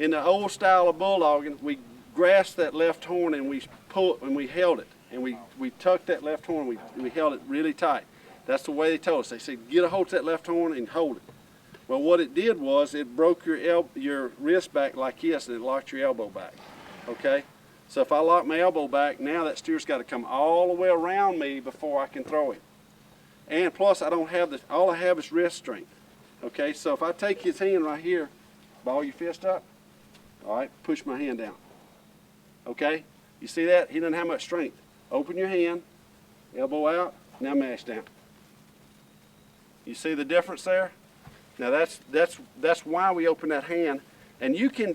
In the old style of bulldogging, we grasped that left horn and we pulled and we held it. And we tucked that left horn, we held it really tight. That's the way they told us. They said, get a hold of that left horn and hold it. Well, what it did was it broke your wrist back like this, and it locked your elbow back, okay? So if I lock my elbow back, now that steer's got to come all the way around me before I can throw him. And plus, I don't have this, all I have is wrist strength, okay? So if I take his hand right here, ball your fist up, all right, push my hand down, okay? You see that? He doesn't have much strength. Open your hand, elbow out, now mash down. You see the difference there? Now that's why we open that hand, and you can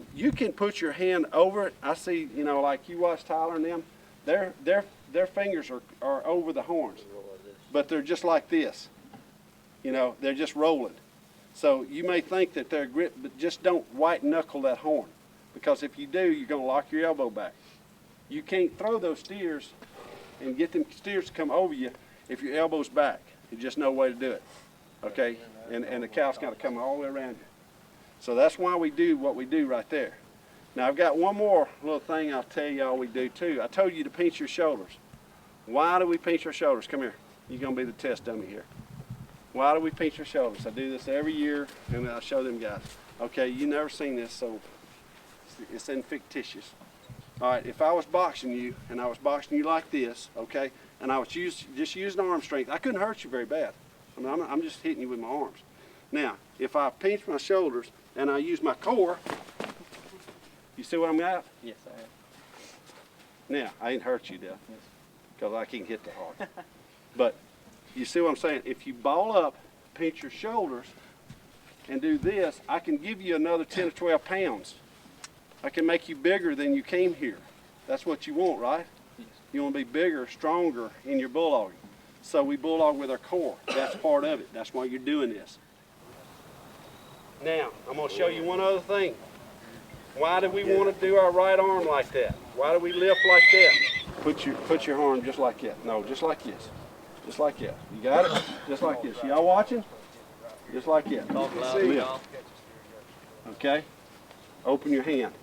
put your hand over it. I see, you know, like you watch Tyler and them, their fingers are over the horns, but they're just like this. You know, they're just rolling. So you may think that they're grip, but just don't white knuckle that horn, because if you do, you're gonna lock your elbow back. You can't throw those steers and get them steers to come over you if your elbow's back. There's just no way to do it. Okay, and the cow's got to come all the way around you. So that's why we do what we do right there. Now I've got one more little thing I'll tell y'all we do too. I told you to pinch your shoulders. Why do we pinch our shoulders? Come here. You're going to be the test dummy here. Why do we pinch our shoulders? I do this every year, and I'll show them guys. Okay, you never seen this, so it's in fictitious. All right, if I was boxing you, and I was boxing you like this, okay, and I was just using arm strength, I couldn't hurt you very bad. I mean, I'm just hitting you with my arms. Now, if I pinch my shoulders and I use my core, you see what I'm at? Yes, I have. Now, I ain't hurt you, Dale, because I can't hit that hard. But you see what I'm saying? If you ball up, pinch your shoulders, and do this, I can give you another 10 or 12 pounds. I can make you bigger than you came here. That's what you want, right? Yes. You want to be bigger, stronger in your bulldogging. So we bulldog with our core. That's part of it. That's why you're doing this. Now, I'm going to show you one other thing. Why do we want to do our right arm like that? Why do we lift like that? Put your arm just like that. No, just like this. Just like that. You got it? Just like this. Y'all watching? Just like that. Lift. Okay? Open your hand.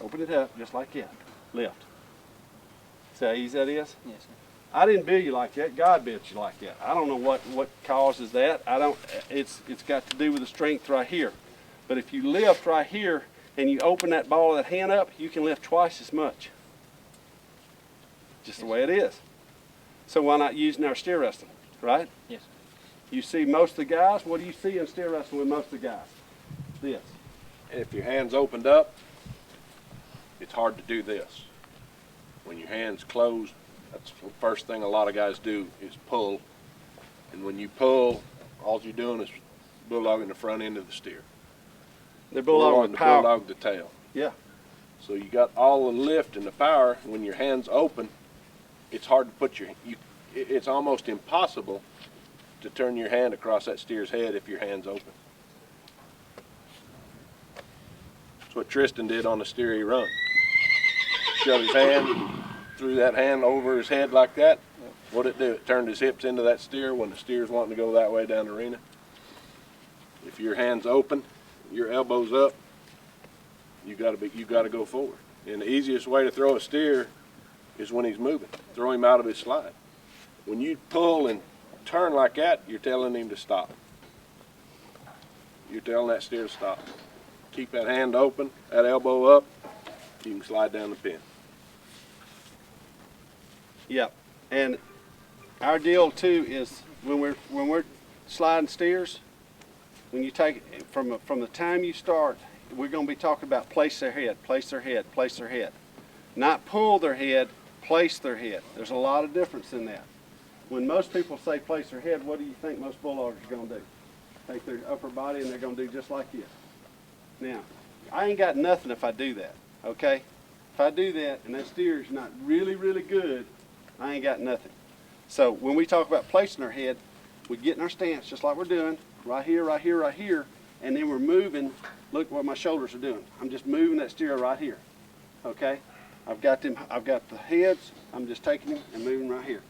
Open it up just like that. Lift. See how easy that is? Yes, sir. I didn't build you like that. God built you like that. I don't know what causes that. It's got to do with the strength right here. But if you lift right here and you open that ball of that hand up, you can lift twice as much. Just the way it is. So why not using our steer wrestling, right? Yes. You see most of the guys, what do you see in steer wrestling with most of the guys? This. And if your hand's opened up, it's hard to do this. When your hand's closed, that's the first thing a lot of guys do is pull. And when you pull, all you're doing is bulldogging the front end of the steer. They're bulldogging the power. bulldog the tail. Yeah. So you got all the lift and the power. When your hand's open, it's hard to put it's almost impossible to turn your hand across that steer's head if your hand's open. That's what Tristan did on the steer he run. Shut his hand, threw that hand over his head like that. What'd it do? It turned his hips into that steer when the steer's wanting to go that way down the arena. If your hand's open, your elbow's up, you gotta go forward. And the easiest way to throw a steer is when he's moving. Throw him out of his slide. When you pull and turn like that, you're telling him to stop. You're telling that steer to stop. Keep that hand open, that elbow up, you can slide down the pin. Yep. And our deal too is when we're sliding steers, when you take it from the time you start, we're going to be talking about place their head, place their head, place their head. Not pull their head, place their head. There's a lot of difference in that. When most people say place their head, what do you think most bulldoggers are going to do? Take their upper body and they're going to do just like this. Now, I ain't got nothing if I do that, okay? If I do that and that steer is not really, really good, I ain't got nothing. So when we talk about placing our head, we get in our stance just like we're doing, right here, right here, right here, and then we're moving. Look what my shoulders are doing. I'm just moving that steer right here, okay? I've got the heads, I'm just taking them and moving right here.